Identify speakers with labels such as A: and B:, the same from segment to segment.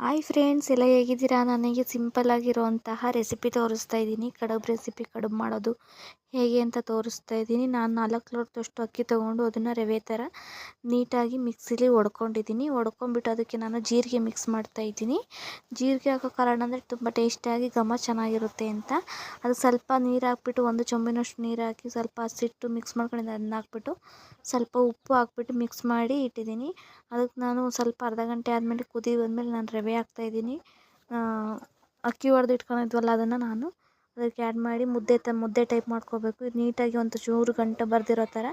A: Hi friends, ಎಲ್ಲ ಹೇಗಿದ್ದೀರಾ? ನನಗೆ ಸಿಂಪಲ್ ಆಗಿರುವಂತಹ ರೆಸಿಪಿ ತೋರಿಸ್ತಾ ಇದ್ದೀನಿ. ಕಡುಬು ರೆಸಿಪಿ, ಕಡುಬು ಮಾಡೋದು ಹೇಗೆ ಅಂತ ತೋರಿಸ್ತಾ ಇದ್ದೀನಿ. ನಾನು 4 ಲೋಟದಷ್ಟು ಅಕ್ಕಿ ತೊಗೊಂಡು ಅದನ್ನು ರವೆ ಥರ ನೀಟಾಗಿ ಮಿಕ್ಸಿಲಿ ಹೊಡ್ಕೊಂಡಿದ್ದೀನಿ. ಹೊಡ್ಕೊಂಡ್ಬಿಟ್ಟು ಅದಕ್ಕೆ ನಾನು ಜೀರಿಗೆ ಮಿಕ್ಸ್ ಮಾಡ್ತಾ ಇದ್ದೀನಿ. ಜೀರಿಗೆ ಹಾಕೋ ಕಾರಣ ಅಂದರೆ ತುಂಬ ಟೇಸ್ಟಿಯಾಗಿ ಘಮ ಚೆನ್ನಾಗಿರುತ್ತೆ ಅಂತ. ಅದು ಸ್ವಲ್ಪ ನೀರು ಹಾಕ್ಬಿಟ್ಟು, 1 ಚಮಚನಷ್ಟು ನೀರು ಹಾಕಿ ಸ್ವಲ್ಪ ಹಸಿಟ್ಟು ಮಿಕ್ಸ್ ಮಾಡ್ಕೊಂಡಿದ್ದೆ, ಅದನ್ನ ಹಾಕ್ಬಿಟ್ಟು ಸ್ವಲ್ಪ ಉಪ್ಪು ಹಾಕ್ಬಿಟ್ಟು ಮಿಕ್ಸ್ ಮಾಡಿ ಇಟ್ಟಿದ್ದೀನಿ. ಅದಕ್ಕೆ ನಾನು ಸ್ವಲ್ಪ ಅರ್ಧ ಗಂಟೆ ಆದಮೇಲೆ ಕುದಿ ಬಂದಮೇಲೆ ನಾನು ರವೆ ಹಾಕ್ತಾಯಿದ್ದೀನಿ. ಅಕ್ಕಿ ಹೊಡೆದು ಇಟ್ಕೊಂಡಿದ್ವಲ್ಲ, ಅದನ್ನು ನಾನು ಅದಕ್ಕೆ ಆ್ಯಡ್ ಮಾಡಿ ಮುದ್ದೆ ಟೈಪ್ ಮಾಡ್ಕೋಬೇಕು. ಇದು ನೀಟಾಗಿ ಒಂದು ಚೂರು ಗಂಟು ಬರ್ದಿರೋ ಥರ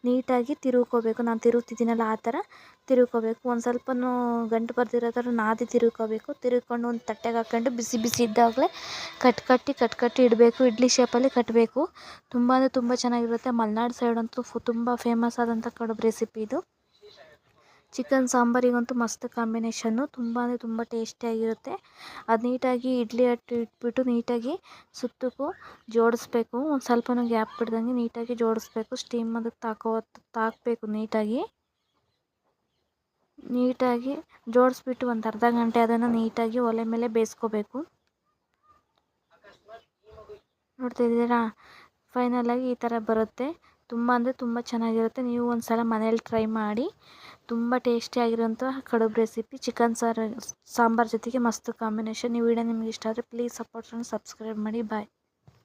A: ನೀಟಾಗಿ ತಿರುವ್ಕೋಬೇಕು. ನಾನು ತಿರುಗ್ತಿದ್ದೀನಲ್ಲ ಆ ಥರ ತಿರುವ್ಕೋಬೇಕು. ಒಂದು ಸ್ವಲ್ಪನೂ ಗಂಟು ಬರ್ದಿರೋ ಥರ ನಾದಿ ತಿರುವ್ಕೋಬೇಕು. ತಿರುವ್ಕೊಂಡು ಒಂದು ತಟ್ಟೆಗೆ ಹಾಕ್ಕೊಂಡು ಬಿಸಿ ಬಿಸಿ ಇದ್ದಾಗಲೇ ಕಟ್ಟಿ ಇಡಬೇಕು. ಇಡ್ಲಿ ಶೇಪಲ್ಲಿ ಕಟ್ಟಬೇಕು. ತುಂಬ ಅಂದರೆ ತುಂಬ ಚೆನ್ನಾಗಿರುತ್ತೆ. ಮಲೆನಾಡು ಸೈಡಂತೂ ತುಂಬ ಫೇಮಸ್ ಆದಂಥ ಕಡುಬು ರೆಸಿಪಿ ಇದು. ಚಿಕನ್ ಸಾಂಬಾರಿಗಂತೂ ಮಸ್ತ್ ಕಾಂಬಿನೇಷನ್ನು. ತುಂಬ ಅಂದರೆ ತುಂಬ ಟೇಸ್ಟಿಯಾಗಿರುತ್ತೆ. ಅದು ನೀಟಾಗಿ ಇಡ್ಲಿ ಅಟ್ಟು ಇಟ್ಬಿಟ್ಟು ನೀಟಾಗಿ ಸುತ್ತಕ್ಕೂ ಜೋಡಿಸ್ಬೇಕು. ಒಂದು ಸ್ವಲ್ಪನೂ ಗ್ಯಾಪ್ ಬಿಡ್ದಂಗೆ ನೀಟಾಗಿ ಜೋಡಿಸ್ಬೇಕು. ಸ್ಟೀಮ್ ಅದಕ್ಕೆ ತಾಕಬೇಕು. ನೀಟಾಗಿ ಜೋಡಿಸ್ಬಿಟ್ಟು ಒಂದು ಅರ್ಧ ಗಂಟೆ ಅದನ್ನು ನೀಟಾಗಿ ಒಲೆ ಮೇಲೆ ಬೇಯಿಸ್ಕೋಬೇಕು. ನೋಡ್ತಿದ್ದೀರಾ, ಫೈನಲಾಗಿ ಈ ಥರ ಬರುತ್ತೆ. ತುಂಬ ಅಂದರೆ ತುಂಬ ಚೆನ್ನಾಗಿರುತ್ತೆ. ನೀವು ಒಂದು ಸಲ ಮನೇಲಿ ಟ್ರೈ ಮಾಡಿ. ತುಂಬ ಟೇಸ್ಟಿಯಾಗಿರೋಂಥ ಕಡುಬು ರೆಸಿಪಿ ಚಿಕನ್ ಸಾಂಬಾರು ಜೊತೆಗೆ ಮಸ್ತ್ ಕಾಂಬಿನೇಷನ್. ಈ ವಿಡಿಯೋ ನಿಮ್ಗೆ ಇಷ್ಟ ಆದರೆ ಪ್ಲೀಸ್ ಸಪೋರ್ಟ್ ಮಾಡಿ, ಸಬ್ಸ್ಕ್ರೈಬ್ ಮಾಡಿ. ಬಾಯ್.